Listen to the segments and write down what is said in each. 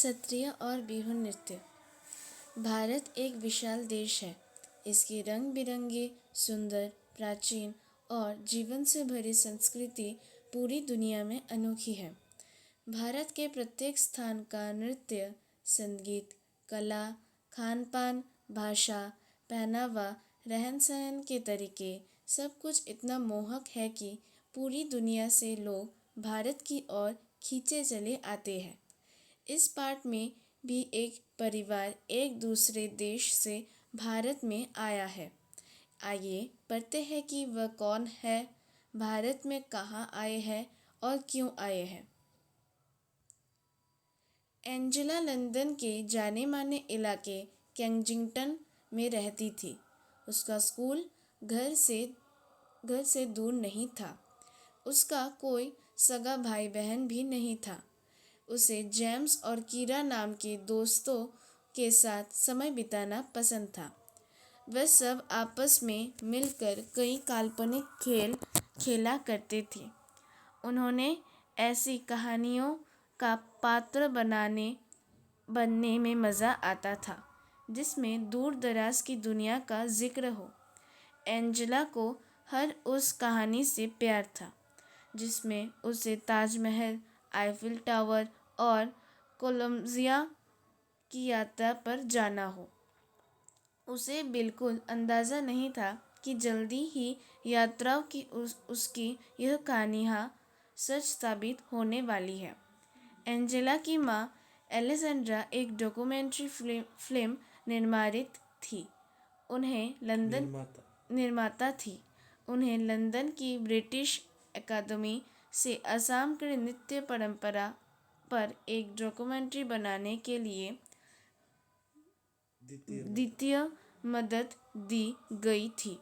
सत्रिय और बिहू नृत्य। भारत एक विशाल देश है। इसकी रंग बिरंगी, सुंदर, प्राचीन और जीवन से भरी संस्कृति पूरी दुनिया में अनोखी है। भारत के प्रत्येक स्थान का नृत्य, संगीत, कला, खान पान, भाषा, पहनावा, रहन सहन के तरीके सब कुछ इतना मोहक है कि पूरी दुनिया से लोग भारत की ओर खींचे चले आते हैं। इस पाठ में भी एक परिवार एक दूसरे देश से भारत में आया है। आइए पढ़ते हैं कि वह कौन है, भारत में कहाँ आए हैं और क्यों आए हैं। एंजेला लंदन के जाने माने इलाके केंजिंगटन में रहती थी। उसका स्कूल घर से दूर नहीं था। उसका कोई सगा भाई बहन भी नहीं था। उसे जेम्स और कीरा नाम के दोस्तों के साथ समय बिताना पसंद था। वे सब आपस में मिलकर कई काल्पनिक खेल खेला करते थे। उन्होंने ऐसी कहानियों का पात्र बनने में मज़ा आता था जिसमें दूर दराज की दुनिया का जिक्र हो। एंजेला को हर उस कहानी से प्यार था जिसमें उसे ताजमहल, आईफिल टावर और कोलंबिया की यात्रा पर जाना हो। उसे बिल्कुल अंदाज़ा नहीं था कि जल्दी ही यात्राओं की उसकी यह कहानियाँ सच साबित होने वाली है। एंजेला की माँ एलेसेंड्रा एक डॉक्यूमेंट्री फिल्म निर्मारित थी। उन्हें लंदन निर्माता थी। उन्हें लंदन की ब्रिटिश अकादमी से असम के नृत्य परंपरा पर एक डॉक्यूमेंट्री बनाने के लिए द्वितीय मदद दी गई थी।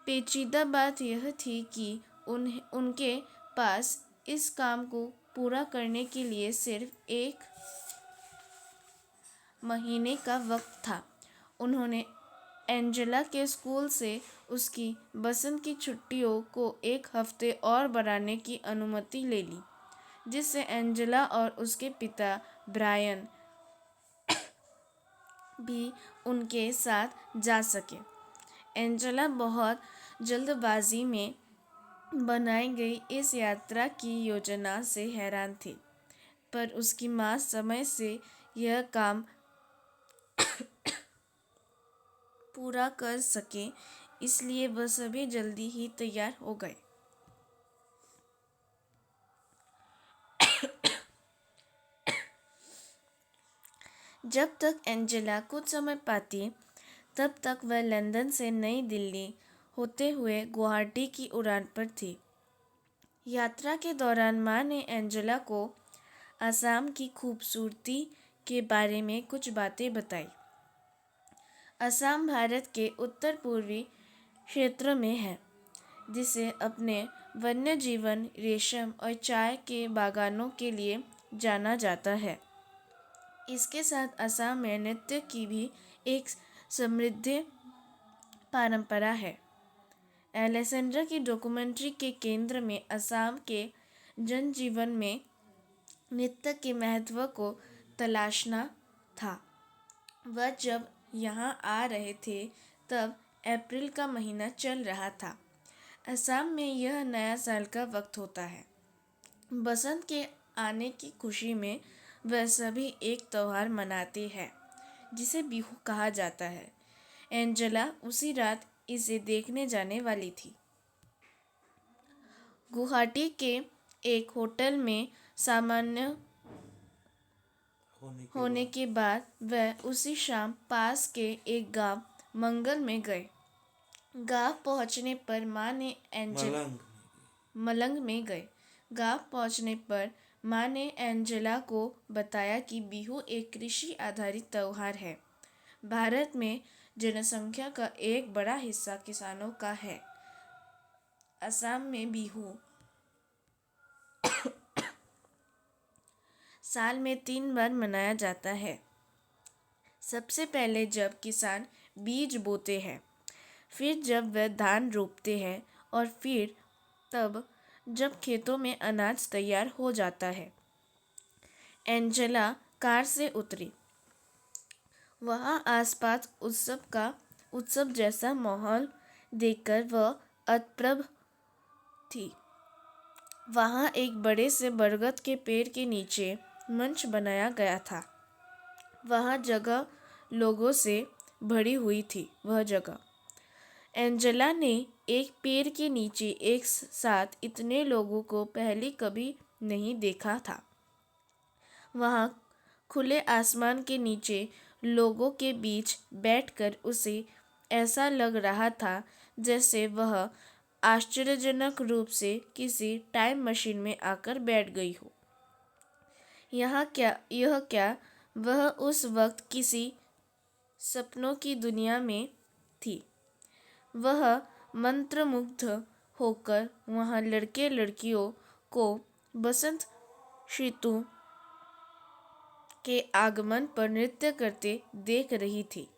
पेचीदा बात यह थी कि उनके पास इस काम को पूरा करने के लिए सिर्फ 1 महीने का वक्त था। उन्होंने एंजेला के स्कूल से उसकी बसंत की छुट्टियों को 1 हफ्ते और बढ़ाने की अनुमति ले ली, जिससे एंजेला और उसके पिता ब्रायन भी उनके साथ जा सके। एंजेला बहुत जल्दबाजी में बनाई गई इस यात्रा की योजना से हैरान थी, पर उसकी माँ समय से यह काम पूरा कर सके, इसलिए वह सभी जल्दी ही तैयार हो गए। जब तक एंजेला कुछ समय पाती, तब तक वह लंदन से नई दिल्ली होते हुए गुवाहाटी की उड़ान पर थी। यात्रा के दौरान माँ ने एंजेला को असम की खूबसूरती के बारे में कुछ बातें बताई। असम भारत के उत्तर पूर्वी क्षेत्र में है, जिसे अपने वन्य जीवन, रेशम और चाय के बागानों के लिए जाना जाता है। इसके साथ असम में नृत्य की भी एक समृद्ध परंपरा है। एलेसेंड्रा की डॉक्यूमेंट्री के केंद्र में असम के जनजीवन में नृत्य के महत्व को तलाशना था। वह जब यहाँ आ रहे थे तब अप्रैल का महीना चल रहा था। असम में यह नया साल का वक्त होता है। बसंत के आने की खुशी में वह सभी एक त्योहार मनाते हैं जिसे बिहू कहा जाता है। एंजेला उसी रात इसे देखने जाने वाली थी। गुवाहाटी के एक होटल में सामान्य होने के बाद वह उसी शाम पास के एक गांव मंगल में गए। गांव पहुंचने पर माँ ने मलंग में गए। गांव पहुंचने पर माँ ने एंजेला को बताया कि बिहू एक कृषि आधारित त्योहार है। भारत में जनसंख्या का एक बड़ा हिस्सा किसानों का है। असम में बिहू साल में 3 बार मनाया जाता है। सबसे पहले जब किसान बीज बोते हैं, फिर जब वह धान रोपते हैं और फिर तब जब खेतों में अनाज तैयार हो जाता है। एंजेला कार से उतरी। वहाँ आसपास उत्सव जैसा माहौल देखकर वह अतप्रभ थी। वहाँ एक बड़े से बरगद के पेड़ के नीचे मंच बनाया गया था। वह जगह लोगों से भरी हुई थी। एंजेला ने एक पेड़ के नीचे एक साथ इतने लोगों को पहले कभी नहीं देखा था। वहाँ खुले आसमान के नीचे लोगों के बीच बैठकर उसे ऐसा लग रहा था जैसे वह आश्चर्यजनक रूप से किसी टाइम मशीन में आकर बैठ गई हो। यह क्या वह उस वक्त किसी सपनों की दुनिया में थी। वह मंत्रमुग्ध होकर वहाँ लड़के लड़कियों को बसंत ऋतु के आगमन पर नृत्य करते देख रही थी।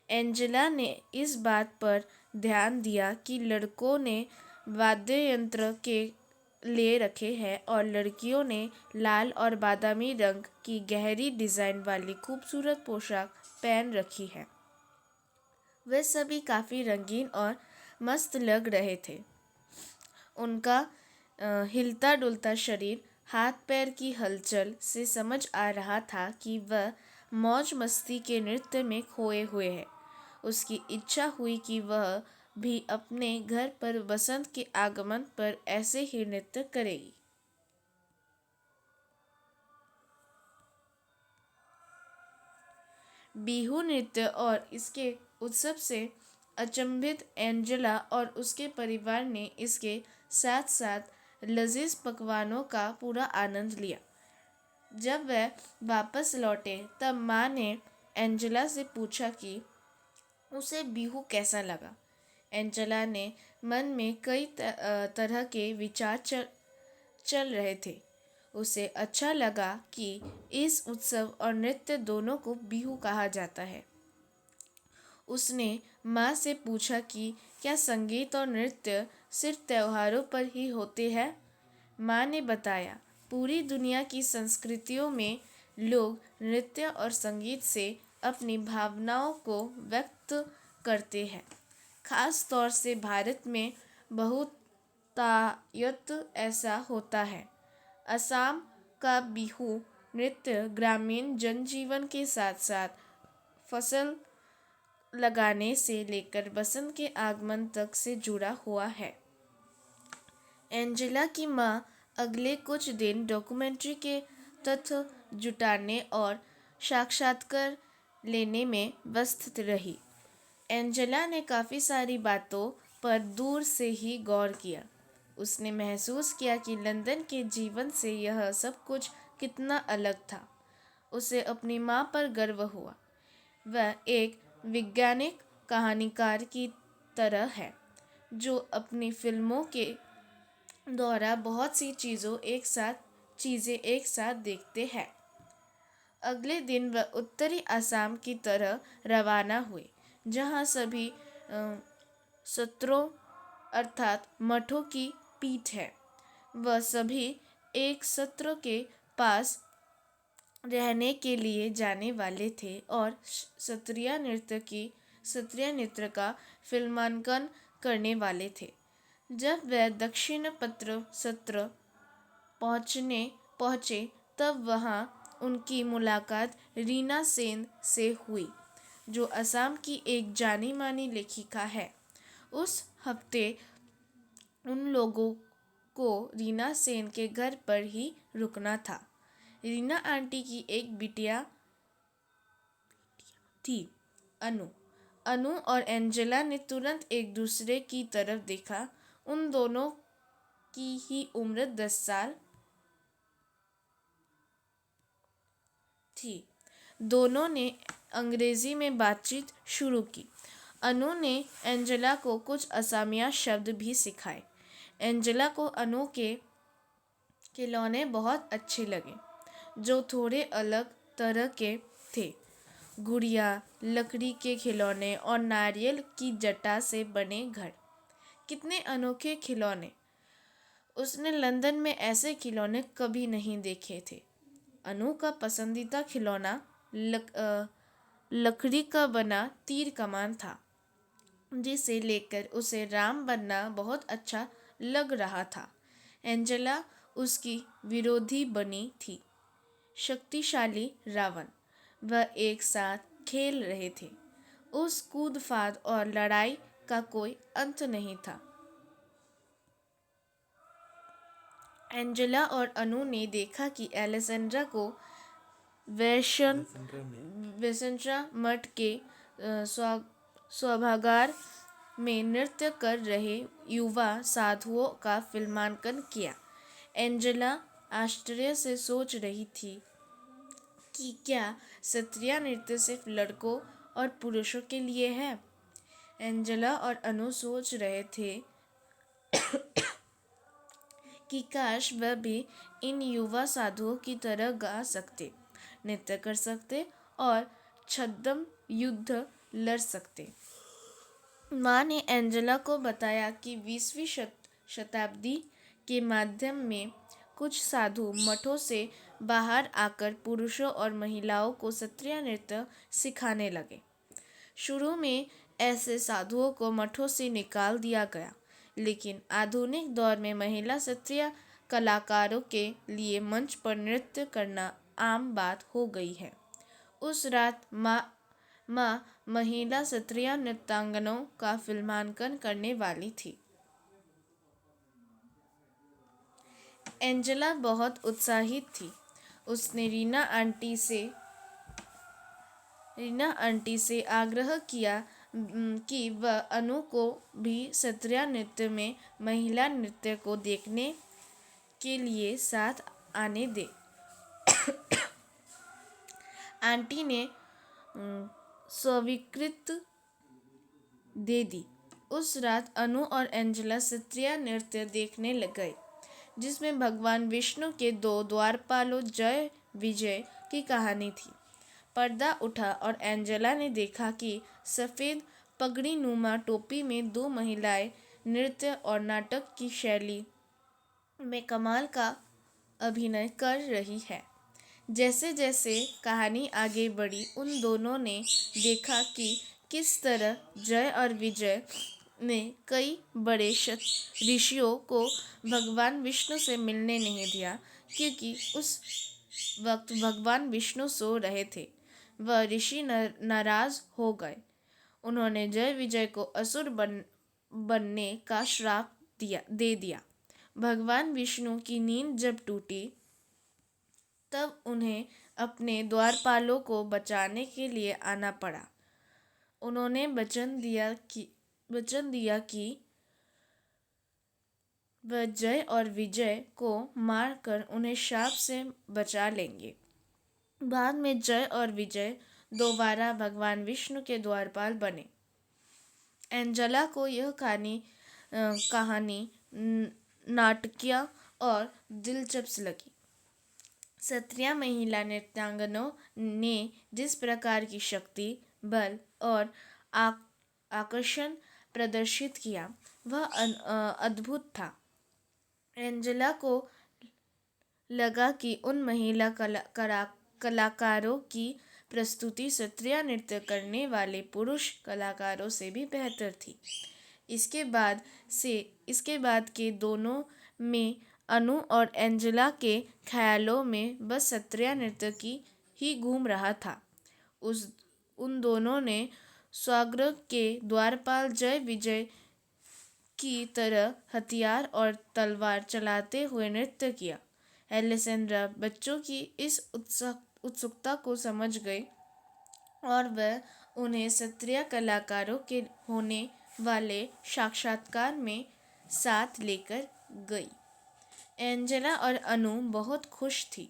एंजेला ने इस बात पर ध्यान दिया कि लड़कों ने वाद्य यंत्र के ले रखे हैं और लड़कियों ने लाल और बादामी रंग की गहरी डिज़ाइन वाली खूबसूरत पोशाक पहन रखी है। वे सभी काफ़ी रंगीन और मस्त लग रहे थे। उनका हिलता डुलता शरीर, हाथ पैर की हलचल से समझ आ रहा था कि वह मौज मस्ती के नृत्य में खोए हुए है। उसकी इच्छा हुई कि वह भी अपने घर पर बसंत के आगमन पर ऐसे ही नृत्य करेगी। बिहू नृत्य और इसके उत्सव से अचंभित एंजेला और उसके परिवार ने इसके साथ साथ लजीज पकवानों का पूरा आनंद लिया। जब वह वापस लौटे तब माँ ने एंजेला से पूछा कि उसे बिहू कैसा लगा। एंजेला ने मन में कई तरह के विचार चल रहे थे। उसे अच्छा लगा कि इस उत्सव और नृत्य दोनों को बिहू कहा जाता है। उसने माँ से पूछा कि क्या संगीत और नृत्य सिर्फ त्योहारों पर ही होते हैं। माँ ने बताया, पूरी दुनिया की संस्कृतियों में लोग नृत्य और संगीत से अपनी भावनाओं को व्यक्त करते हैं। खास तौर से भारत में बहुतायत ऐसा होता है। असम का बिहू नृत्य ग्रामीण जनजीवन के साथ साथ फसल लगाने से लेकर बसंत के आगमन तक से जुड़ा हुआ है। एंजेला की माँ अगले कुछ दिन डॉक्यूमेंट्री के तथ्य जुटाने और साक्षात्कार लेने में व्यस्त रही। एंजेला ने काफ़ी सारी बातों पर दूर से ही गौर किया। उसने महसूस किया कि लंदन के जीवन से यह सब कुछ कितना अलग था। उसे अपनी माँ पर गर्व हुआ। वह एक वैज्ञानिक कहानीकार की तरह है जो अपनी फिल्मों के द्वारा बहुत सी चीज़ें एक साथ देखते हैं। अगले दिन वह उत्तरी असम की तरह रवाना हुए जहाँ सभी सत्रों अर्थात मठों की पीठ है। वह सभी एक सत्र के पास रहने के लिए जाने वाले थे और सत्रिया नृत्य का फिल्मांकन करने वाले थे। जब वह दक्षिण पत्र सत्र पहुँचे तब वहाँ उनकी मुलाकात रीना सेन से हुई जो असम की एक जानी मानी लेखिका है। उस हफ्ते उन लोगों को रीना सेन के घर पर ही रुकना था। रीना आंटी की एक बिटिया थी, अनु और एंजेला ने तुरंत एक दूसरे की तरफ देखा। उन दोनों की ही उम्र 10 साल थी। दोनों ने अंग्रेजी में बातचीत शुरू की। अनु ने एंजेला को कुछ असमिया शब्द भी सिखाए। एंजेला को अनु के खिलौने बहुत अच्छे लगे जो थोड़े अलग तरह के थे। गुड़िया, लकड़ी के खिलौने और नारियल की जटा से बने घर। कितने अनोखे खिलौने। उसने लंदन में ऐसे खिलौने कभी नहीं देखे थे। अनु का पसंदीदा खिलौना लकड़ी का बना तीर कमान था, जिसे लेकर उसे राम बनना बहुत अच्छा लग रहा था। एंजेला उसकी विरोधी बनी थी, शक्तिशाली रावण। वह एक साथ खेल रहे थे। उस कूद फाद और लड़ाई का कोई अंत नहीं था। एंजेला और अनु ने देखा कि एलेसेंड्रा को वेसेंट्रा मठ के सभागार में नृत्य कर रहे युवा साधुओं का फिल्मांकन किया। एंजेला आश्चर्य से सोच रही थी कि क्या सत्रिया नृत्य सिर्फ लड़कों और पुरुषों के लिए है। एंजेला और अनु सोच रहे थे कि काश वह भी इन युवा साधुओं की तरह गा सकते, नृत्य कर सकते और छद्म युद्ध लड़ सकते। माँ ने एंजेला को बताया कि 20वीं शताब्दी के माध्यम में कुछ साधु मठों से बाहर आकर पुरुषों और महिलाओं को सत्रिया नृत्य सिखाने लगे। शुरू में ऐसे साधुओं को मठों से निकाल दिया गया, लेकिन आधुनिक दौर में महिला सत्रिया कलाकारों के लिए मंच पर नृत्य करना आम बात हो गई है। उस रात माँ महिला सत्रिया नृत्यांगनों का फिल्मांकन करने वाली थी। एंजेला बहुत उत्साहित थी। उसने रीना आंटी से आग्रह किया कि वह अनु को भी सत्रिया नृत्य में महिला नृत्य को देखने के लिए साथ आने दे। आंटी ने स्वीकृति दे दी। उस रात अनु और एंजेला सत्रिया नृत्य देखने गए, जिसमें भगवान विष्णु के 2 द्वारपालों जय विजय की कहानी थी। पर्दा उठा और एंजेला ने देखा कि सफ़ेद पगड़ी नुमा टोपी में 2 महिलाएं नृत्य और नाटक की शैली में कमाल का अभिनय कर रही है। जैसे जैसे कहानी आगे बढ़ी, उन दोनों ने देखा कि किस तरह जय और विजय ने कई बड़े ऋषियों को भगवान विष्णु से मिलने नहीं दिया, क्योंकि उस वक्त भगवान विष्णु सो रहे थे। वह ऋषि नाराज हो गए। उन्होंने जय विजय को असुर बनने का श्राप दे दिया। भगवान विष्णु की नींद जब टूटी, तब उन्हें अपने द्वारपालों को बचाने के लिए आना पड़ा। उन्होंने वचन दिया कि वह जय और विजय को मारकर उन्हें शाप से बचा लेंगे। बाद में जय और विजय दोबारा भगवान विष्णु के द्वारपाल बने। एंजेला को यह कहानी नाटकीय और दिलचस्प लगी। सत्रिया महिला नृत्यांगनों ने जिस प्रकार की शक्ति, बल और आकर्षण प्रदर्शित किया, वह अद्भुत था। एंजेला को लगा कि उन महिला कलाकारों की प्रस्तुति सत्रिया नृत्य करने वाले पुरुष कलाकारों से भी बेहतर थी। इसके बाद के दोनों में अनु और एंजेला के ख्यालों में बस सत्रिया नृत्य की ही घूम रहा था। उन दोनों ने स्वर्ग के द्वारपाल जय विजय की तरह हथियार और तलवार चलाते हुए नृत्य किया। एलेसेंड्रा बच्चों की इस उत्सुकता को समझ गई और वह उन्हें सत्रिया कलाकारों के होने वाले साक्षात्कार में साथ लेकर गई। एंजेला और अनु बहुत खुश थी।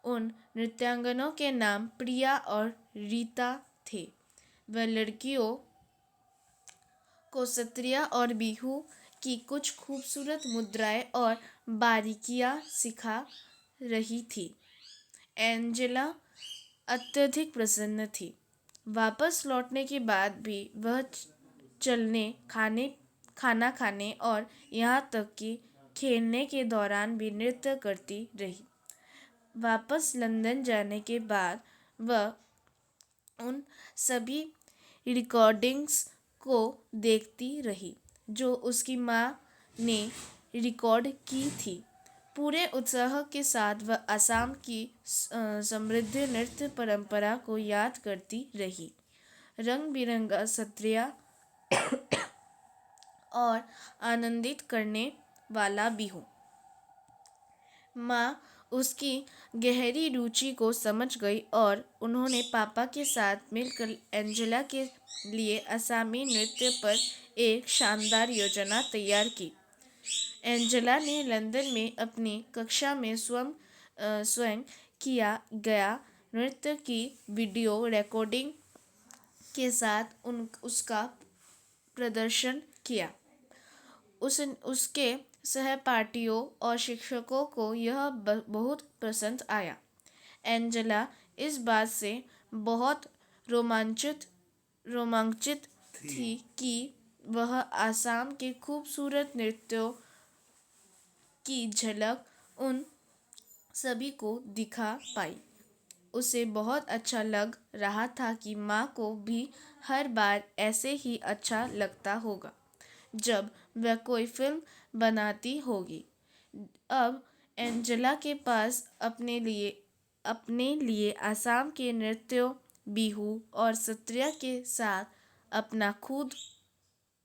उन नृत्यांगनों के नाम प्रिया और रीता थे। वह लड़कियों को सत्रिया और बिहू की कुछ खूबसूरत मुद्राएं और बारीकियां सिखा रही थी। एंजेला अत्यधिक प्रसन्न थी। वापस लौटने के बाद भी वह चलने, खाना खाने और यहाँ तक कि खेलने के दौरान भी नृत्य करती रही। वापस लंदन जाने के बाद वह उन सभी रिकॉर्डिंग्स को देखती रही जो उसकी माँ ने रिकॉर्ड की थी। पूरे उत्साह के साथ वह असम की समृद्ध नृत्य परंपरा को याद करती रही। रंग बिरंगा सत्रिया और आनंदित करने वाला बिहू। माँ उसकी गहरी रुचि को समझ गई और उन्होंने पापा के साथ मिलकर एंजेला के लिए असमी नृत्य पर एक शानदार योजना तैयार की। एंजेला ने लंदन में अपनी कक्षा में स्वयं किया गया नृत्य की वीडियो रिकॉर्डिंग के साथ उसका प्रदर्शन किया। उसके सहपाठियों और शिक्षकों को यह बहुत पसंद आया। एंजेला इस बात से बहुत रोमांचित थी कि वह असम के खूबसूरत नृत्यों की झलक उन सभी को दिखा पाई। उसे बहुत अच्छा लग रहा था कि माँ को भी हर बार ऐसे ही अच्छा लगता होगा जब वह कोई फिल्म बनाती होगी। अब एंजेला के पास अपने लिए असम के नृत्यों, बिहू और सत्रिया के साथ अपना खुद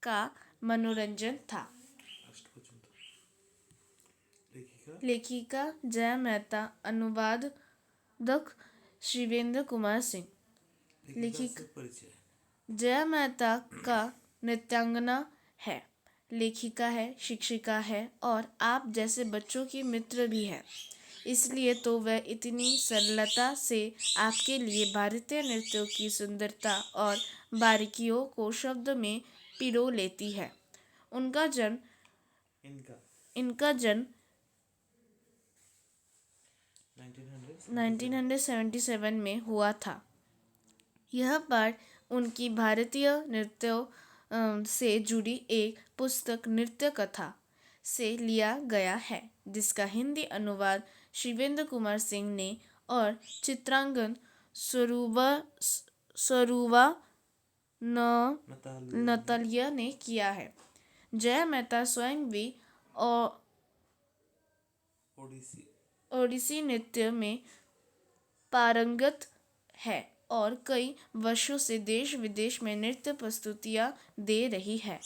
का मनोरंजन था। लेखिका जया मेहता, अनुवादक शिवेंद्र कुमार सिंह। लेखिका जया मेहता का नृत्यांगना है, लेखिका है, शिक्षिका है और आप जैसे बच्चों की मित्र भी है। इसलिए तो वह इतनी सरलता से आपके लिए भारतीय नृत्यों की सुंदरता और बारीकियों को शब्द में पिरो लेती है। इनका जन्म 1977 में हुआ था। यह पाठ उनकी भारतीय नृत्यों से जुड़ी एक पुस्तक नृत्य कथा से लिया गया है, जिसका हिंदी अनुवाद शिवेंद्र कुमार सिंह ने और चित्रांकन स्वरूवा नतालिया ने किया है। जया मेहता स्वयं भी ओडिसी नृत्य में पारंगत है और कई वर्षों से देश विदेश में नृत्य प्रस्तुतियां दे रही है।